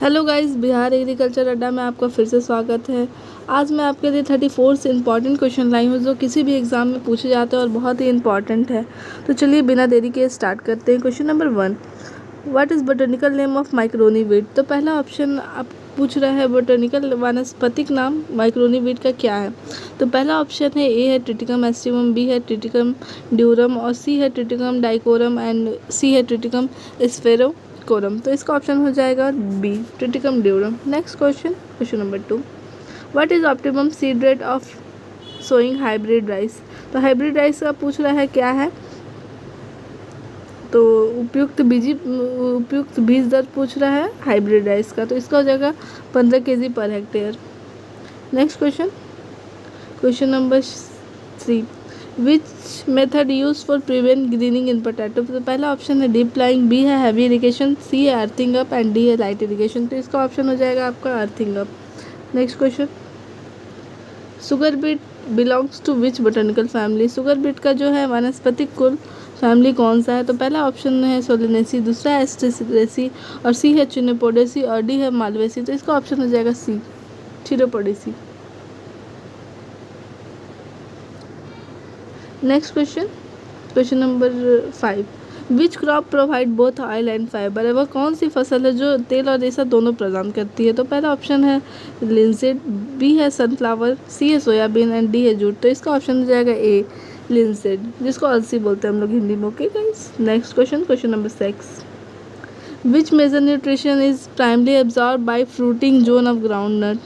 Hello guys, Bihar agriculture अड्डा में आपका फिर से स्वागत है। आज मैं आपके लिए 34 से इम्पॉर्टेंट क्वेश्चन लाई हूँ जो किसी भी एग्ज़ाम में पूछे जाते हैं और बहुत ही इम्पॉर्टेंट है। तो चलिए बिना देरी के स्टार्ट करते हैं। Question number 1, what is botanical name of macaroni wheat. तो पहला ऑप्शन आप पूछ रहा है बोटेनिकल वानस्पतिक नाम माइक्रोनी वीट का क्या है। तो पहला ऑप्शन है ए है ट्रिटिकम एस्टिवम, बी है ट्रिटिकम ड्यूरम और सी है ट्रिटिकम डाइकोरम एंड सी है ट्रिटिकम स्फेरो कोरम। तो इसका ऑप्शन हो जाएगा B triticum durum. Next question, question number 2, what is optimum seed rate of sowing hybrid rice. तो हाइब्रिड राइस का पूछ रहा है क्या है, तो उपयुक्त बीज दर पूछ रहा है हाइब्रिड राइस का। तो इसका हो जाएगा 15 केजी पर hectare. Next question, question number 3, which method use for prevent greening in potato. तो पहला ऑप्शन है डीप प्लाइंग, बी है हैवी इरिगेशन, सी है अर्थिंग अप एंड डी है लाइट इरिगेशन। तो इसका ऑप्शन हो जाएगा आपका earthing up. Next question, sugar beet belongs to which botanical family. Sugar beet का जो है वानस्पतिक कुल फैमिली कौन सा है। तो पहला ऑप्शन है सोलेनेसी, दूसरा है एस्टेरेसी और सी है चिनोपोडेसी और डी है मालवेसी। तो इसका ऑप्शन हो जाएगा C chenopodiaceae. Next question, question number 5, which crop provide both oil and fibre. है वह कौन सी फसल है जो तेल और रेशा दोनों प्रदान करती है। तो पहला ऑप्शन है लिनसीड, बी है सनफ्लावर, सी है सोयाबीन एंड डी है जूट। तो इसका ऑप्शन हो जाएगा ए लिनसीड, जिसको अलसी बोलते हैं हम लोग हिंदी में। Okay guys, next question, question number 6, which major nutrition is primely absorb by fruiting zone of groundnut.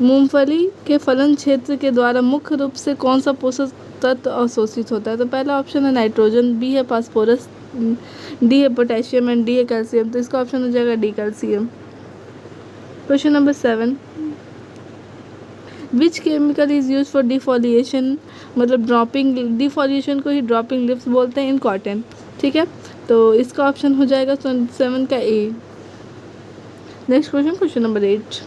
मूंगफली के फलन क्षेत्र के द्वारा मुख्य रूप से कौन सा पोषक तत्व अवशोषित होता है। तो पहला ऑप्शन है नाइट्रोजन, बी है फास्फोरस, डी है पोटेशियम एंड डी है कैल्शियम। तो इसका ऑप्शन हो जाएगा D calcium. Question number 7, which chemical is use for defoliation, मतलब ड्रॉपिंग, डिफोलिएशन को ही ड्रॉपिंग लिप्स बोलते हैं इन कॉटन। ठीक है, तो इसका ऑप्शन हो जाएगा 7 का A. Next question, question number 8,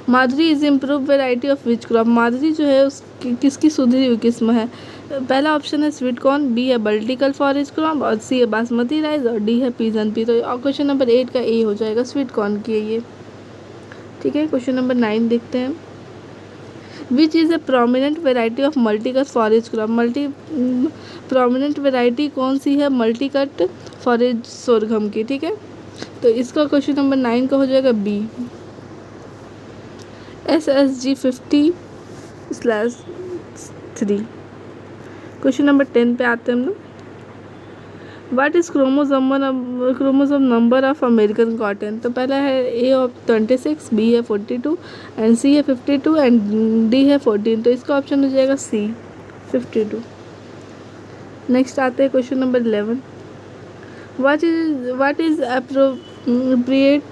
Madri is improve variety of which crop. Madri जो है उसकी किसकी सुधरी हुई किस्म है। पहला ऑप्शन है स्वीट कॉर्न, बी है बल्टिकल फॉरेस्ट क्रॉप और सी है बासमती राइस और डी है पीजन पी। तो क्वेश्चन नंबर 8 का ए हो जाएगा, स्वीट कॉर्न की है ये। ठीक है, क्वेश्चन नंबर 9 देखते हैं, which is a prominent variety of multicut forest crop. Prominent variety कौन सी है मल्टीकट फॉरेस्ट सोरघम की। ठीक है, तो इसका क्वेश्चन नंबर 9 का हो जाएगा बी SSG 50/3। क्वेश्चन नंबर 10 पे आते हैं हम लोग, what is chromosome number of American cotton. तो पहला है ए ऑफ 26, बी है 42 एंड सी है 52 एंड डी है 14। तो इसका ऑप्शन हो जाएगा सी 52। नेक्स्ट आते हैं question number 11, what is appropriate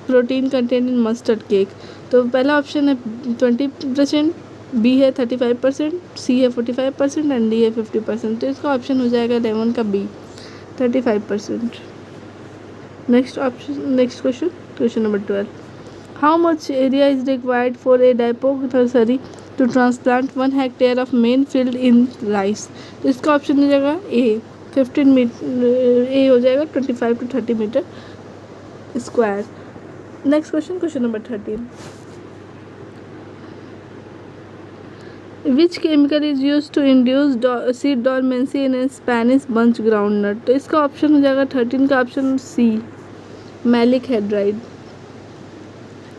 protein content in mustard cake. तो पहला ऑप्शन है 20%, बी है 35%, सी है 45% एंड डी है 50%। तो इसका ऑप्शन हो जाएगा 11 का B 35%। Next option, next question, question number 12, how much area is required for a dapog nursery to transplant 1 hectare of main field in rice. तो इसका ऑप्शन हो जाएगा ए 15 मीटर, ए हो जाएगा 25 to 30 metre square. Next question, question number 13, which chemical is use to induce seed dormancy in Spanish bunch groundnut. तो इसका option हो जाएगा 13 का option C maleic hydrazide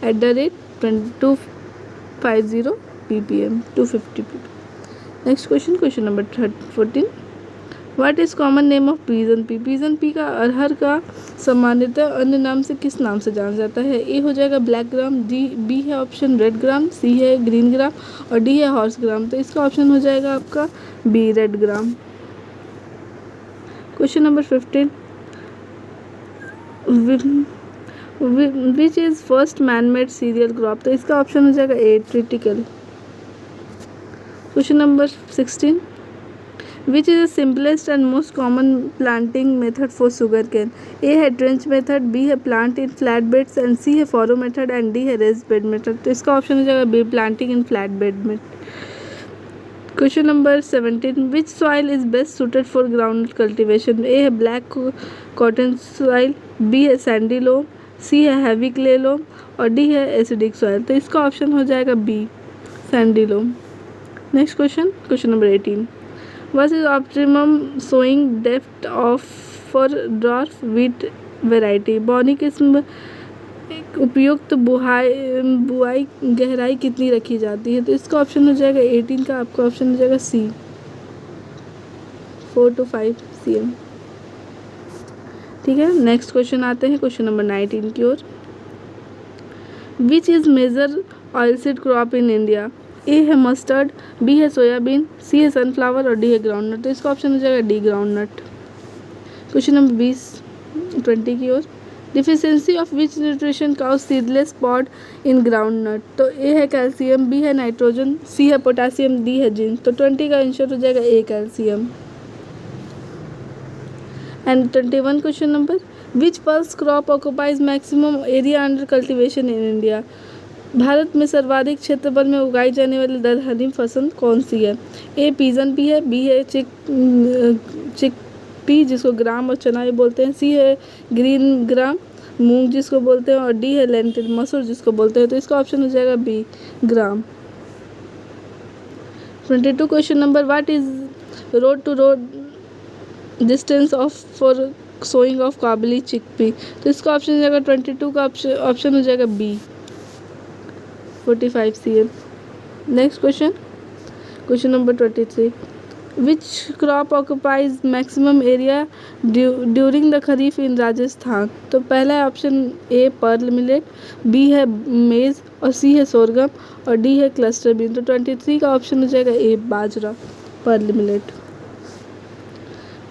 @250 ppm 250 ppm। Next question, question number 14, what is common name of pigeon pea. Pigeon pea का अरहर का सामान्यतः अन्य नाम से किस नाम से जाना जाता है। ए हो जाएगा ब्लैक ग्राम, बी है ऑप्शन रेड ग्राम, सी है ग्रीन ग्राम और डी है हॉर्स ग्राम। तो इसका ऑप्शन हो जाएगा आपका B red gram. Question number 15, which is first man made cereal crop. तो इसका ऑप्शन हो जाएगा A triticale. Question number 16, which is the simplest and most common planting method for sugar cane. A है trench method, B है plant in flat beds and C है furrow method and D है raised bed method. तो इसका option हो जाएगा B planting in flat bed में। Question number 17, which soil is best suited for ground cultivation. A है black cotton soil, B है sandy loam, C है heavy clay लोम और डी है एसिडिक सॉइल। तो इसका ऑप्शन हो जाएगा B, sandy loam. Next question, question number 18, what is optimum sowing depth of for dwarf wheat variety. बौनी किस्म उपयुक्त बुआई गहराई कितनी रखी जाती है। तो इसका ऑप्शन हो जाएगा 18 का आपका ऑप्शन हो जाएगा सी, 4 to 5 cm। ठीक है, नेक्स्ट क्वेश्चन आते हैं क्वेश्चन नंबर 19 की ओर। Which is major oilseed crop in India. A है मस्टर्ड, बी है सोयाबीन, सी है सनफ्लावर और डी है ग्राउंडनट। तो इसका ऑप्शन हो जाएगा डी, ग्राउंडनट। क्वेश्चन नंबर 20 की ओर। Deficiency of which nutrition causes seedless pod in groundnut. तो ए है कैल्शियम, बी है नाइट्रोजन, सी है पोटासियम, डी है जिंक। तो 20 का आंसर हो जाएगा A, calcium. And 21 question number, which pulse crop occupies maximum area under cultivation in India. भारत में सर्वाधिक क्षेत्रफल में उगाई जाने वाली दलहनी फसल कौन सी है। ए पीजन पी है, बी है चिकपी जिसको ग्राम और चना भी बोलते हैं, सी है ग्रीन ग्राम मूंग जिसको बोलते हैं और डी है लेंटिल मसूर जिसको बोलते हैं। तो इसका ऑप्शन हो जाएगा B, gram. 22 question number, what is road to road distance of for sowing of kabuli chickpea. तो इसका ऑप्शन हो जाएगा 22 का ऑप्शन हो जाएगा B, 45 cm। Next question, question number 23, which crop occupies maximum area during the kharif in Rajasthan. तो पहला है option A pearl millet, B है मेज और सी है सोरगम और डी है क्लस्टर बीन। तो 23 का ऑप्शन हो जाएगा A, bajra, pearl millet.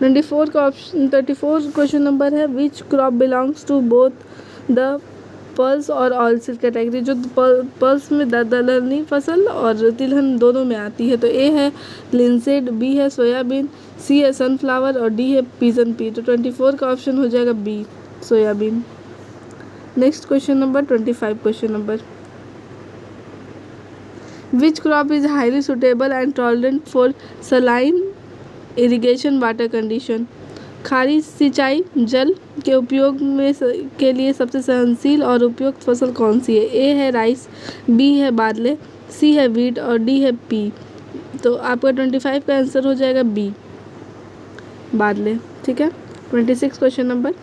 34 question number है, which crop belongs to both the pulse और ऑयलसीड कैटेगरी। जो पल्स में दलहनी फसल और तिलहन दोनों में आती है। तो ए है लिनसीड, बी है सोयाबीन, सी है सनफ्लावर और डी है पीजन पी। तो 24 का ऑप्शन हो जाएगा B, soybean. Next question number 25 question number, which crop is highly suitable and tolerant for saline irrigation water condition. खारी सिंचाई जल के उपयोग में के लिए सबसे सहनशील और उपयुक्त फसल कौन सी है। ए है राइस, बी है बार्ले, सी है वीट और डी है पी। तो आपका 25 का आंसर हो जाएगा बी, बार्ले। ठीक है, 26 question number,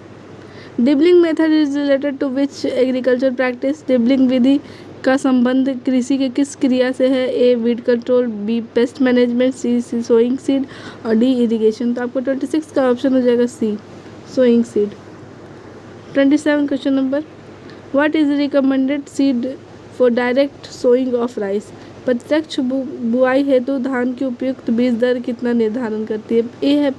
dibbling method is related to which agriculture practice. डिबलिंग विधि का संबंध कृषि के किस क्रिया से है। A weed control, B pest management, C sowing seed और डी इरिगेशन। तो आपको 26 का ऑप्शन हो जाएगा C, sowing seed. 27 question number, what is recommended seed for direct sowing of rice. प्रत्यक्ष बुआई हेतु धान की उपयुक्त बीज दर कितना निर्धारण करती है। ए है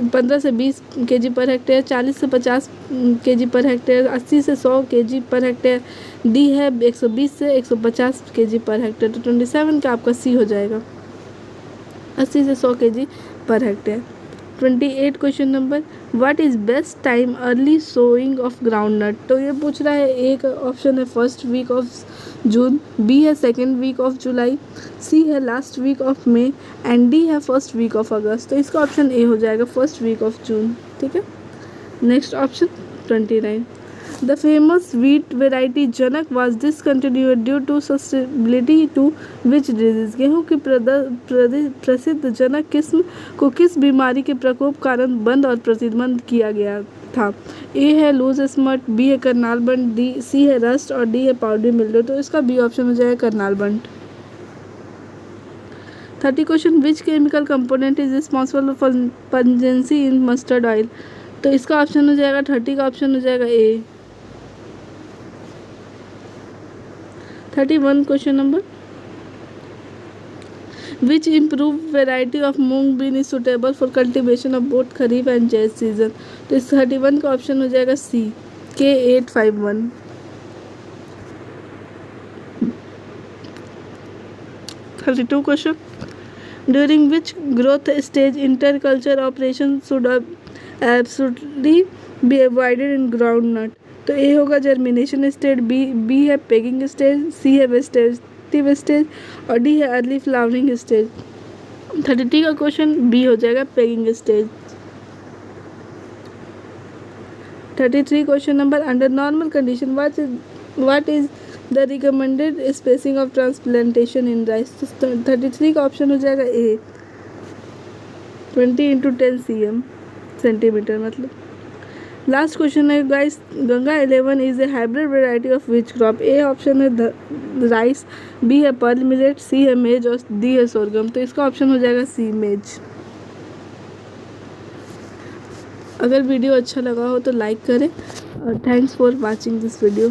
15 से 20 kg पर हेक्टेयर, 40 से 50 kg पर हेक्टेयर, 80 से 100 kg पर हेक्टेयर, डी है 120 से 150 kg पर हेक्टेयर। तो 27 का आपका सी हो जाएगा, 80 से 100 kg पर hectare. 28 question number, what is best time early sowing of groundnut. तो ये पूछ रहा है, एक ऑप्शन है first week of June, B है second week of July, C है last week of May and D है फर्स्ट वीक ऑफ अगस्त। तो इसका ऑप्शन ए हो जाएगा, फर्स्ट वीक ऑफ जून। ठीक है, next option 29, the famous wheat variety Janak was discontinued due to susceptibility to which disease. गेहूँ की प्रसिद्ध जनक किस्म को किस बीमारी के प्रकोप कारण बंद और प्रतिबंध किया गया था। ए है लूज स्मट, बी है करनाल बंट, डी सी है रस्ट और डी है पाउडरी मिल्ड्यू। तो इसका बी ऑप्शन हो जाएगा, करनाल बंट। 30 question, which chemical component is responsible for pungency in mustard oil. तो इसका ऑप्शन हो जाएगा 30 का ऑप्शन हो जाएगा A. 31 question number, which improve variety of mung bean is suitable for cultivation of both kharif and zaid season. तो इस 31 का ऑप्शन हो जाएगा C, K851। 32 question, during which growth stage intercultural operation should absolutely be avoided in groundnut. तो A होगा germination stage, B है pegging stage, C है vegetative stage और डी है अर्ली फ्लावरिंग स्टेज। 33 का क्वेश्चन बी हो जाएगा, pegging stage. 33 question number, under normal condition what is the recommended spacing of transplantation in rice. 33 का option हो जाएगा ए, 20 × 10 cm सेंटीमीटर मतलब। लास्ट क्वेश्चन है guys, Ganga 11 is a hybrid variety of which crop. A option है rice, B है pearl millet, सी है maize और D है सोरगम। तो इसका ऑप्शन हो जाएगा सी, मेज। अगर वीडियो अच्छा लगा हो तो लाइक करें और thanks for watching this video.